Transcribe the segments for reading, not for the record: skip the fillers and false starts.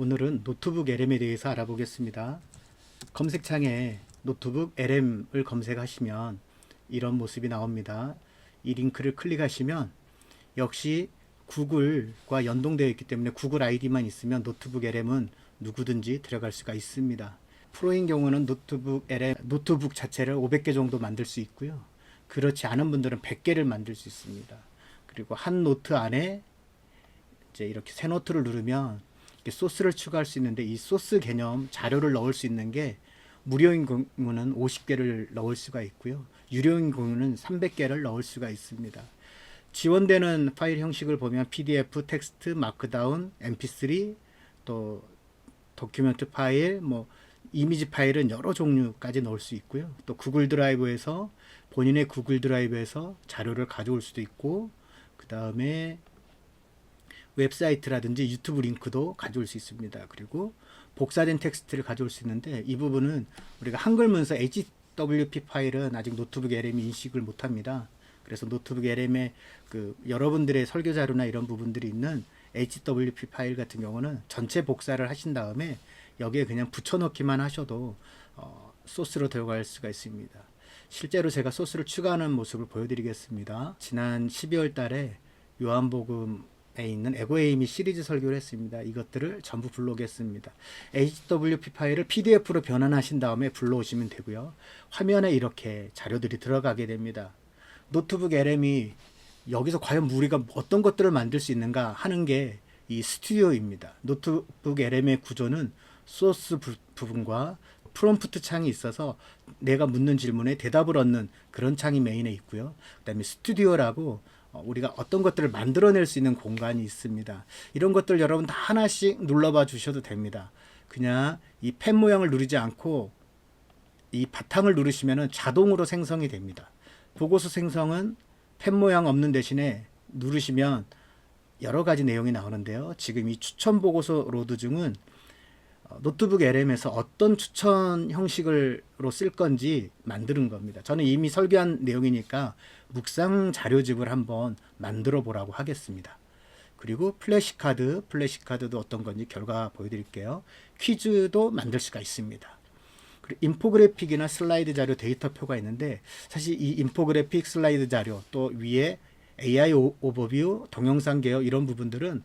오늘은 노트북 LM에 대해서 알아보겠습니다. 검색창에 노트북 LM을 검색하시면 이런 모습이 나옵니다. 이 링크를 클릭하시면 역시 구글과 연동되어 있기 때문에 구글 아이디만 있으면 노트북 LM은 누구든지 들어갈 수가 있습니다. 프로인 경우는 노트북 LM, 노트북 자체를 500개 정도 만들 수 있고요. 그렇지 않은 분들은 100개를 만들 수 있습니다. 그리고 한 노트 안에 이제 이렇게 새 노트를 누르면 이렇게 소스를 추가할 수 있는데, 이 소스 개념 자료를 넣을 수 있는 게 무료인 경우는 50개를 넣을 수가 있고요. 유료인 경우는 300개를 넣을 수가 있습니다. 지원되는 파일 형식을 보면 PDF, 텍스트, 마크다운, MP3, 또 도큐멘트 파일, 이미지 파일은 여러 종류까지 넣을 수 있고요. 또 구글 드라이브에서 본인의 구글 드라이브에서 자료를 가져올 수도 있고, 그 다음에 웹사이트라든지 유튜브 링크도 가져올 수 있습니다. 그리고 복사된 텍스트를 가져올 수 있는데, 이 부분은 우리가 한글 문서 HWP 파일은 아직 노트북 LM이 인식을 못합니다. 그래서 노트북 LM에 여러분들의 설교 자료나 이런 부분들이 있는 HWP 파일 같은 경우는 전체 복사를 하신 다음에 여기에 그냥 붙여넣기만 하셔도 소스로 들어갈 수가 있습니다. 실제로 제가 소스를 추가하는 모습을 보여드리겠습니다. 지난 12월 달에 요한복음에 있는 에고에이미 시리즈 설교를 했습니다. 이것들을 전부 불러오겠습니다. HWP 파일을 PDF로 변환하신 다음에 불러오시면 되고요. 화면에 이렇게 자료들이 들어가게 됩니다. 노트북 LM이 여기서 과연 우리가 어떤 것들을 만들 수 있는가 하는 게 이 스튜디오입니다. 노트북 LM의 구조는 소스 부분과 프롬프트 창이 있어서 내가 묻는 질문에 대답을 얻는 그런 창이 메인에 있고요. 그 다음에 스튜디오라고 우리가 어떤 것들을 만들어낼 수 있는 공간이 있습니다. 이런 것들 여러분 다 하나씩 눌러봐 주셔도 됩니다. 그냥 이 펜 모양을 누르지 않고 이 바탕을 누르시면 자동으로 생성이 됩니다. 보고서 생성은 펜 모양 없는 대신에 누르시면 여러 가지 내용이 나오는데요. 지금 이 추천 보고서 로드 중은 노트북 LM에서 어떤 추천 형식으로 쓸 건지 만드는 겁니다. 저는 이미 설계한 내용이니까 묵상 자료집을 한번 만들어 보라고 하겠습니다. 그리고 플래시카드도 어떤 건지 결과 보여드릴게요. 퀴즈도 만들 수가 있습니다. 그리고 인포그래픽이나 슬라이드 자료, 데이터표가 있는데, 사실 이 인포그래픽, 슬라이드 자료, 또 위에 AI 오버뷰, 동영상 개요, 이런 부분들은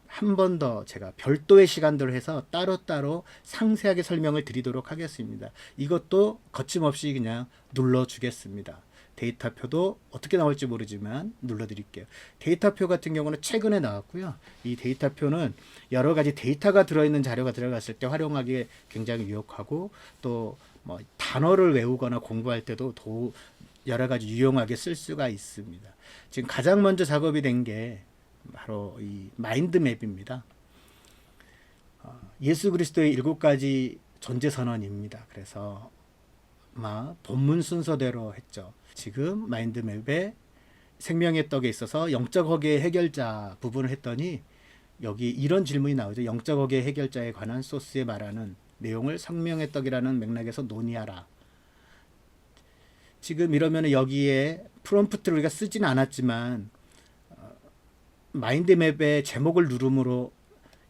한 번 더 제가 별도의 시간들을 해서 따로따로 상세하게 설명을 드리도록 하겠습니다. 이것도 거침없이 그냥 눌러주겠습니다. 데이터표도 어떻게 나올지 모르지만 눌러드릴게요. 데이터표 같은 경우는 최근에 나왔고요. 이 데이터표는 여러 가지 데이터가 들어있는 자료가 들어갔을 때 활용하기에 굉장히 유용하고, 또 단어를 외우거나 공부할 때도 여러 가지 유용하게 쓸 수가 있습니다. 지금 가장 먼저 작업이 된 게 바로 이 마인드맵입니다. 예수 그리스도의 7가지 존재 선언입니다. 그래서 본문 순서대로 했죠. 지금 마인드맵에 생명의 떡에 있어서 영적 허계의 해결자 부분을 했더니 여기 이런 질문이 나오죠. 영적 허계의 해결자에 관한 소스에 말하는 내용을 생명의 떡이라는 맥락에서 논의하라. 지금 이러면 여기에 프롬프트를 우리가 쓰진 않았지만 마인드맵의 제목을 누름으로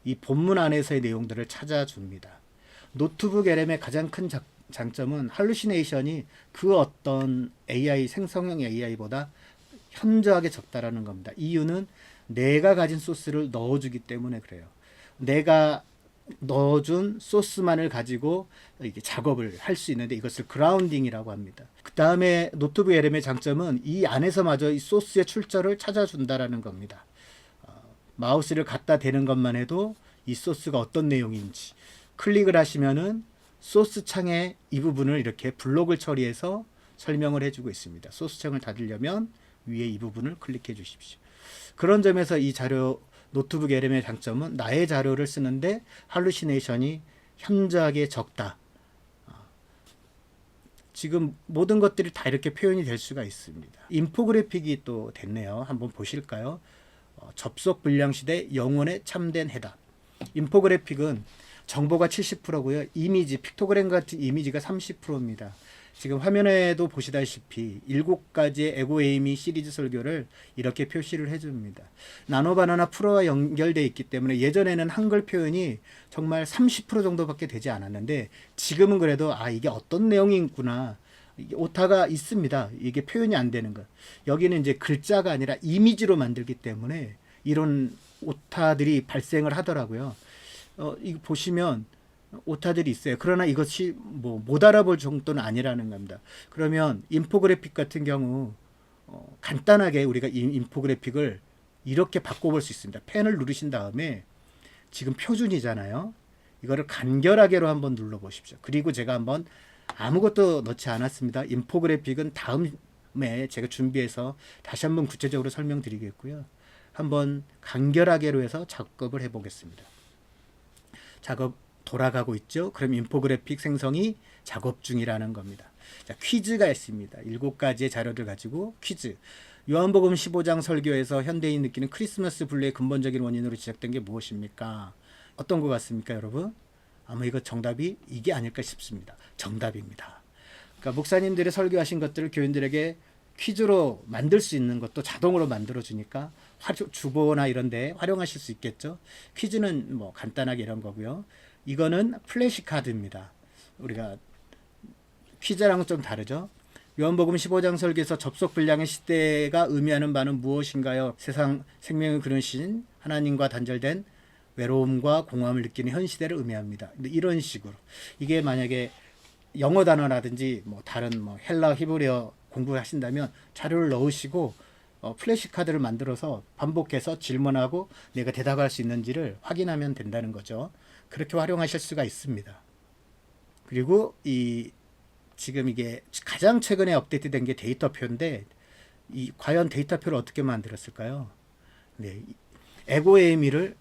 이 본문 안에서의 내용들을 찾아줍니다. 노트북 LM의 가장 큰 장점은 할루시네이션이 그 어떤 AI, 생성형 AI보다 현저하게 적다라는 겁니다. 이유는 내가 가진 소스를 넣어주기 때문에 그래요. 내가 넣어준 소스만을 가지고 이게 작업을 할 수 있는데, 이것을 그라운딩이라고 합니다. 그 다음에 노트북 LM의 장점은 이 안에서마저 이 소스의 출처를 찾아준다라는 겁니다. 마우스를 갖다 대는 것만 해도 이 소스가 어떤 내용인지 클릭을 하시면은 소스 창에 이 부분을 이렇게 블록을 처리해서 설명을 해주고 있습니다. 소스 창을 닫으려면 위에 이 부분을 클릭해 주십시오. 그런 점에서 이 자료, 노트북 LM의 장점은 나의 자료를 쓰는데 할루시네이션이 현저하게 적다. 지금 모든 것들이 다 이렇게 표현이 될 수가 있습니다. 인포그래픽이 또 됐네요. 한번 보실까요? 접속 불량 시대 영혼의 참된 해답. 인포그래픽은 정보가 70%고요. 이미지, 픽토그램 같은 이미지가 30%입니다. 지금 화면에도 보시다시피 7가지의 에고에이미 시리즈 설교를 이렇게 표시를 해줍니다. 나노바나나 프로와 연결되어 있기 때문에 예전에는 한글 표현이 정말 30% 정도밖에 되지 않았는데 지금은 그래도 이게 어떤 내용이구나. 오타가 있습니다. 이게 표현이 안 되는 것. 여기는 이제 글자가 아니라 이미지로 만들기 때문에 이런 오타들이 발생을 하더라고요. 이거 보시면 오타들이 있어요. 그러나 이것이 뭐 못 알아볼 정도는 아니라는 겁니다. 그러면 인포그래픽 같은 경우 간단하게 우리가 이 인포그래픽을 이렇게 바꿔볼 수 있습니다. 펜을 누르신 다음에 지금 표준이잖아요. 이거를 간결하게로 한번 눌러보십시오. 그리고 제가 한번 아무것도 넣지 않았습니다. 인포그래픽은 다음에 제가 준비해서 다시 한번 구체적으로 설명드리겠고요. 한번 간결하게로 해서 작업을 해보겠습니다. 작업 돌아가고 있죠. 그럼 인포그래픽 생성이 작업 중이라는 겁니다. 자, 퀴즈가 있습니다. 7가지의 자료를 가지고 퀴즈. 요한복음 15장 설교에서 현대인이 느끼는 크리스마스 분리의 근본적인 원인으로 지적된 게 무엇입니까? 어떤 것 같습니까, 여러분? 아마 이거 정답이 이게 아닐까 싶습니다. 정답입니다. 그러니까 목사님들이 설교하신 것들을 교인들에게 퀴즈로 만들 수 있는 것도 자동으로 만들어 주니까 주보나 이런 데 활용하실 수 있겠죠. 퀴즈는 뭐 간단하게 이런 거고요. 이거는 플래시 카드입니다. 우리가 퀴즈랑은 좀 다르죠. 요한복음 15장 설교에서 접속 불량의 시대가 의미하는 바는 무엇인가요? 세상 생명을 그리신 하나님과 단절된 외로움과 공허함을 느끼는 현 시대를 의미합니다. 근데 이런 식으로 이게 만약에 영어 단어라든지 뭐 다른 뭐 헬라 히브리어 공부하신다면 자료를 넣으시고 플래시 카드를 만들어서 반복해서 질문하고 내가 대답할 수 있는지를 확인하면 된다는 거죠. 그렇게 활용하실 수가 있습니다. 그리고 지금 이게 가장 최근에 업데이트된 게 데이터표인데 과연 데이터표를 어떻게 만들었을까요? 네, 에고에이미를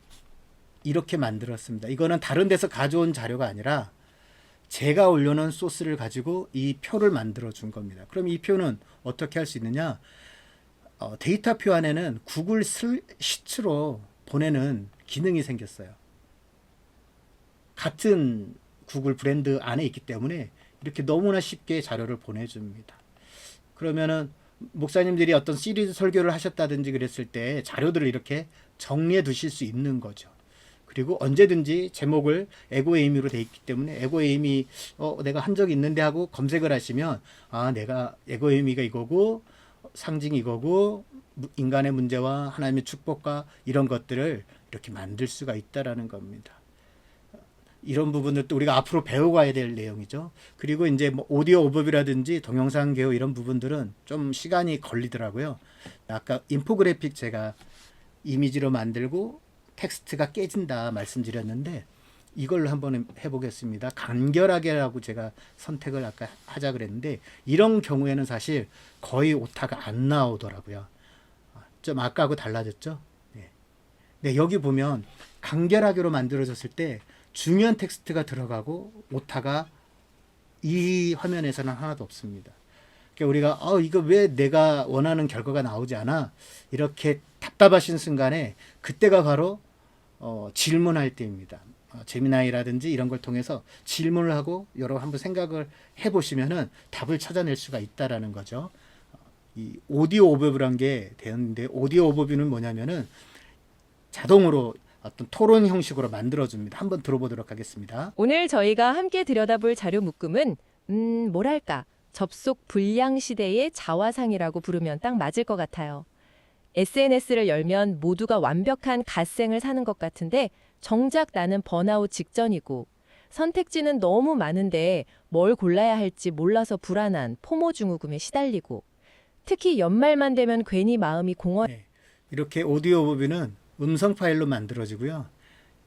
이렇게 만들었습니다. 이거는 다른 데서 가져온 자료가 아니라 제가 올려놓은 소스를 가지고 이 표를 만들어 준 겁니다. 그럼 이 표는 어떻게 할 수 있느냐? 데이터표 안에는 구글 시트로 보내는 기능이 생겼어요. 같은 구글 브랜드 안에 있기 때문에 이렇게 너무나 쉽게 자료를 보내줍니다. 그러면은 목사님들이 어떤 시리즈 설교를 하셨다든지 그랬을 때 자료들을 이렇게 정리해 두실 수 있는 거죠. 그리고 언제든지 제목을 에고에이미로 돼 있기 때문에 에고에이미 내가 한 적이 있는데 하고 검색을 하시면 내가 에고에이미가 이거고 상징이 이거고 인간의 문제와 하나님의 축복과 이런 것들을 이렇게 만들 수가 있다라는 겁니다. 이런 부분들도 우리가 앞으로 배워가야 될 내용이죠. 그리고 이제 뭐 오디오 오버뷰라든지 동영상 개요 이런 부분들은 좀 시간이 걸리더라고요. 아까 인포그래픽 제가 이미지로 만들고 텍스트가 깨진다 말씀드렸는데 이걸로 한번 해보겠습니다. 간결하게라고 제가 선택을 아까 하자 그랬는데 이런 경우에는 사실 거의 오타가 안 나오더라고요. 좀 아까하고 달라졌죠. 네, 여기 보면 간결하게로 만들어졌을 때 중요한 텍스트가 들어가고 오타가 이 화면에서는 하나도 없습니다. 그러니까 우리가 이거 왜 내가 원하는 결과가 나오지 않아? 이렇게 답답하신 순간에 그때가 바로 질문할 때입니다. 제미나이라든지 이런 걸 통해서 질문을 하고 여러분 한번 생각을 해보시면은 답을 찾아낼 수가 있다라는 거죠. 이 오디오 오버뷰란 게 되었는데 오디오 오버뷰는 뭐냐면은 자동으로 어떤 토론 형식으로 만들어줍니다. 한번 들어보도록 하겠습니다. 오늘 저희가 함께 들여다볼 자료 묶음은 뭐랄까 접속 불량 시대의 자화상이라고 부르면 딱 맞을 것 같아요. SNS를 열면 모두가 완벽한 갓생을 사는 것 같은데 정작 나는 번아웃 직전이고 선택지는 너무 많은데 뭘 골라야 할지 몰라서 불안한 포모 증후군에 시달리고 특히 연말만 되면 괜히 마음이 네, 이렇게 오디오 오버뷰는 음성 파일로 만들어지고요.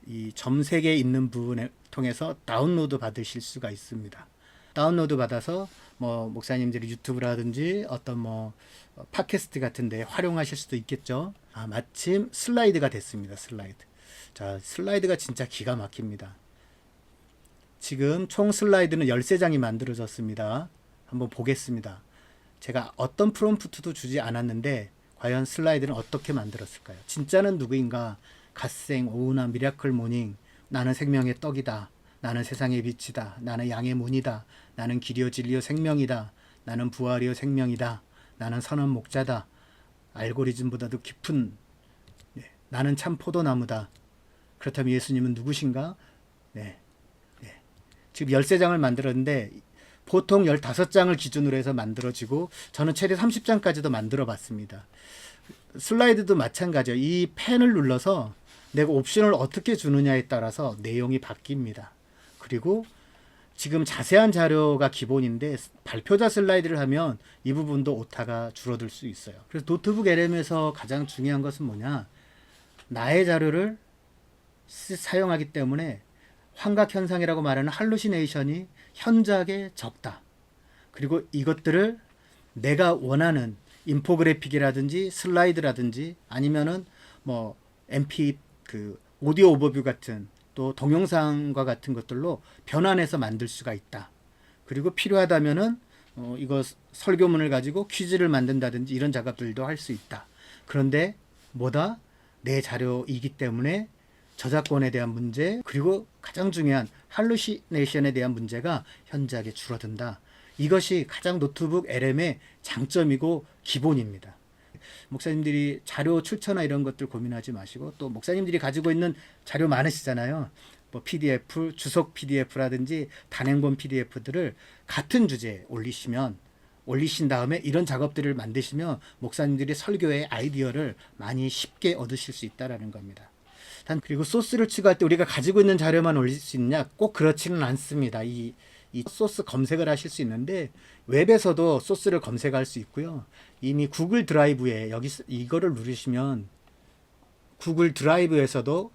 이 점색에 있는 부분을 통해서 다운로드 받으실 수가 있습니다. 다운로드 받아서 뭐 목사님들이 유튜브라든지 어떤 뭐 팟캐스트 같은 데 활용하실 수도 있겠죠. 마침 슬라이드가 됐습니다. 슬라이드. 자, 슬라이드가 진짜 기가 막힙니다. 지금 총 슬라이드는 13장이 만들어졌습니다. 한번 보겠습니다. 제가 어떤 프롬프트도 주지 않았는데 과연 슬라이드는 어떻게 만들었을까요? 진짜는 누구인가? 갓생, 오우나, 미라클 모닝, 나는 생명의 떡이다. 나는 세상의 빛이다. 나는 양의 문이다. 나는 길이요 진리요 생명이다. 나는 부활이요 생명이다. 나는 선한 목자다. 알고리즘보다도 깊은 나는 참 포도나무다. 그렇다면 예수님은 누구신가? 네. 지금 13장을 만들었는데 보통 15장을 기준으로 해서 만들어지고 저는 최대 30장까지도 만들어 봤습니다. 슬라이드도 마찬가지예요. 이 펜을 눌러서 내가 옵션을 어떻게 주느냐에 따라서 내용이 바뀝니다. 그리고 지금 자세한 자료가 기본인데 발표자 슬라이드를 하면 이 부분도 오타가 줄어들 수 있어요. 그래서 노트북 LM에서 가장 중요한 것은 뭐냐? 나의 자료를 사용하기 때문에 환각현상이라고 말하는 할루시네이션이 현저하게 적다. 그리고 이것들을 내가 원하는 인포그래픽이라든지 슬라이드라든지 아니면은 뭐 MP 그 오디오 오버뷰 같은 또 동영상과 같은 것들로 변환해서 만들 수가 있다. 그리고 필요하다면은 이거 설교문을 가지고 퀴즈를 만든다든지 이런 작업들도 할 수 있다. 그런데 뭐다? 내 자료이기 때문에 저작권에 대한 문제 그리고 가장 중요한 할루시네이션에 대한 문제가 현저하게 줄어든다. 이것이 가장 노트북 LM의 장점이고 기본입니다. 목사님들이 자료 출처나 이런 것들 고민하지 마시고 또 목사님들이 가지고 있는 자료 많으시잖아요. 뭐 PDF, 주석 PDF라든지 단행본 PDF들을 같은 주제에 올리신 다음에 이런 작업들을 만드시면 목사님들이 설교의 아이디어를 많이 쉽게 얻으실 수 있다라는 겁니다. 단 그리고 소스를 추가할 때 우리가 가지고 있는 자료만 올릴 수 있냐? 꼭 그렇지는 않습니다. 이 소스 검색을 하실 수 있는데 웹에서도 소스를 검색할 수 있고요. 이미 구글 드라이브에 여기 이거를 누르시면 구글 드라이브에서도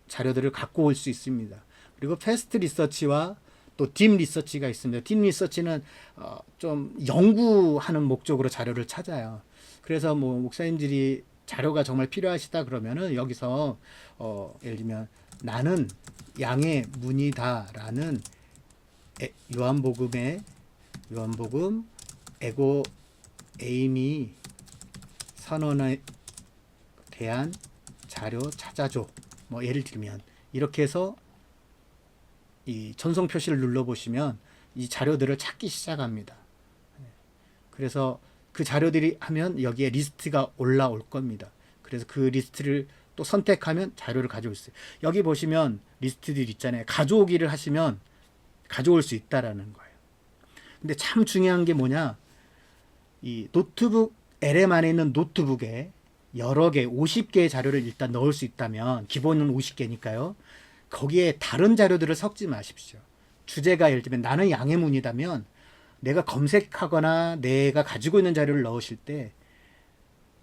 자료들을 갖고 올 수 있습니다. 그리고 패스트 리서치와 또 딥 리서치가 있습니다. 딥 리서치는 좀 연구하는 목적으로 자료를 찾아요. 그래서 뭐 목사님들이 자료가 정말 필요하시다 그러면은 여기서 예를 들면 나는 양의 문이다라는 요한복음 에고 에임이 선언에 대한 자료 찾아줘. 뭐 예를 들면 이렇게 해서 이 전송 표시를 눌러 보시면 이 자료들을 찾기 시작합니다. 그래서 그 자료들이 하면 여기에 리스트가 올라올 겁니다. 그래서 그 리스트를 또 선택하면 자료를 가져올 수 있어요. 여기 보시면 리스트들이 있잖아요. 가져오기를 하시면 가져올 수 있다라는 거예요. 근데 참 중요한 게 뭐냐? 이 노트북 LM 안에 있는 노트북에 여러 개, 50개의 자료를 일단 넣을 수 있다면 기본은 50개니까요. 거기에 다른 자료들을 섞지 마십시오. 주제가 예를 들면 나는 양의 문이다면 내가 검색하거나 내가 가지고 있는 자료를 넣으실 때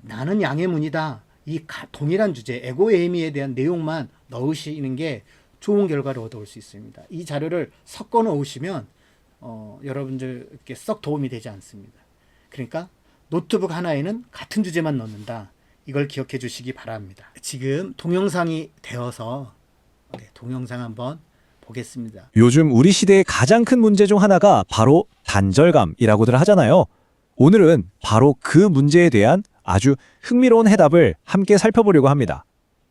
나는 양의 문이다. 이 동일한 주제, 에고 에이미에 대한 내용만 넣으시는 게 좋은 결과를 얻어올 수 있습니다. 이 자료를 섞어 놓으시면 여러분들께 썩 도움이 되지 않습니다. 그러니까 노트북 하나에는 같은 주제만 넣는다. 이걸 기억해 주시기 바랍니다. 지금 동영상이 되어서 동영상 한번 보겠습니다. 요즘 우리 시대의 가장 큰 문제 중 하나가 바로 단절감이라고들 하잖아요. 오늘은 바로 그 문제에 대한 아주 흥미로운 해답을 함께 살펴보려고 합니다.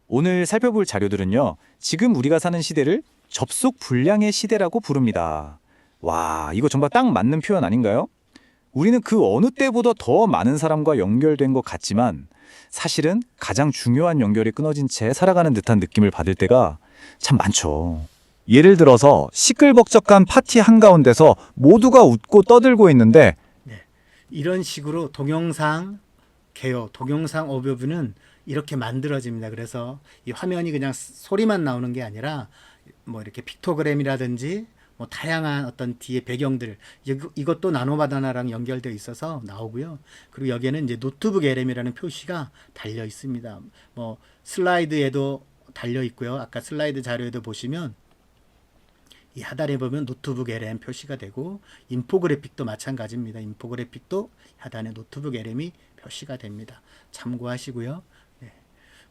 오늘 살펴볼 자료들은요, 지금 우리가 사는 시대를 접속 불량의 시대라고 부릅니다. 와, 이거 정말 딱 맞는 표현 아닌가요? 우리는 그 어느 때보다 더 많은 사람과 연결된 것 같지만 사실은 가장 중요한 연결이 끊어진 채 살아가는 듯한 느낌을 받을 때가 참 많죠. 예를 들어서 시끌벅적한 파티 한가운데서 모두가 웃고 떠들고 있는데 이런 식으로 동영상 개요, 동영상 오버뷰는 이렇게 만들어집니다. 그래서 이 화면이 그냥 소리만 나오는 게 아니라 뭐 이렇게 픽토그램이라든지 뭐 다양한 어떤 뒤에 배경들 이것도 나노바나나랑 연결되어 있어서 나오고요. 그리고 여기에는 이제 노트북 LM이라는 표시가 달려 있습니다. 뭐 슬라이드에도 달려 있고요. 아까 슬라이드 자료에도 보시면 이 하단에 보면 노트북 LM 표시가 되고 인포그래픽도 마찬가지입니다. 인포그래픽도 하단에 노트북 LM이 표시가 됩니다. 참고하시고요. 네.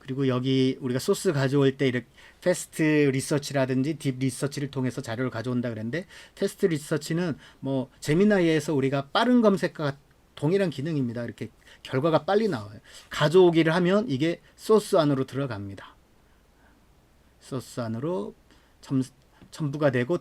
그리고 여기 우리가 소스 가져올 때 이렇게 패스트 리서치라든지 딥 리서치를 통해서 자료를 가져온다 그랬는데 패스트 리서치는 뭐 제미나이에서 우리가 빠른 검색과 동일한 기능입니다. 이렇게 결과가 빨리 나와요. 가져오기를 하면 이게 소스 안으로 들어갑니다. 소스 안으로 첨부가 되고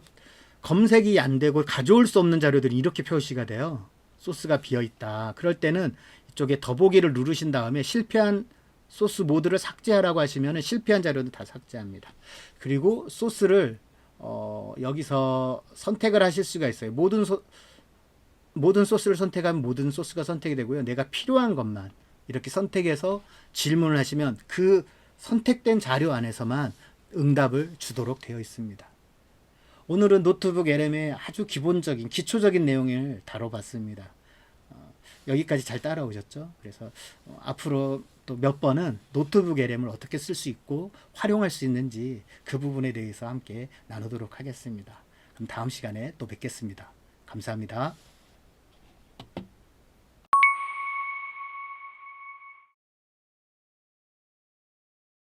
검색이 안 되고 가져올 수 없는 자료들이 이렇게 표시가 돼요. 소스가 비어 있다. 그럴 때는 이쪽에 더보기를 누르신 다음에 실패한 소스 모드를 삭제하라고 하시면 실패한 자료는 다 삭제합니다. 그리고 소스를 여기서 선택을 하실 수가 있어요. 모든 소스를 선택하면 모든 소스가 선택이 되고요. 내가 필요한 것만 이렇게 선택해서 질문을 하시면 그 선택된 자료 안에서만 응답을 주도록 되어 있습니다. 오늘은 노트북 LM의 아주 기본적인 기초적인 내용을 다뤄봤습니다. 여기까지 잘 따라오셨죠? 그래서 앞으로 또 몇 번은 노트북 LM을 어떻게 쓸 수 있고 활용할 수 있는지 그 부분에 대해서 함께 나누도록 하겠습니다. 그럼 다음 시간에 또 뵙겠습니다. 감사합니다.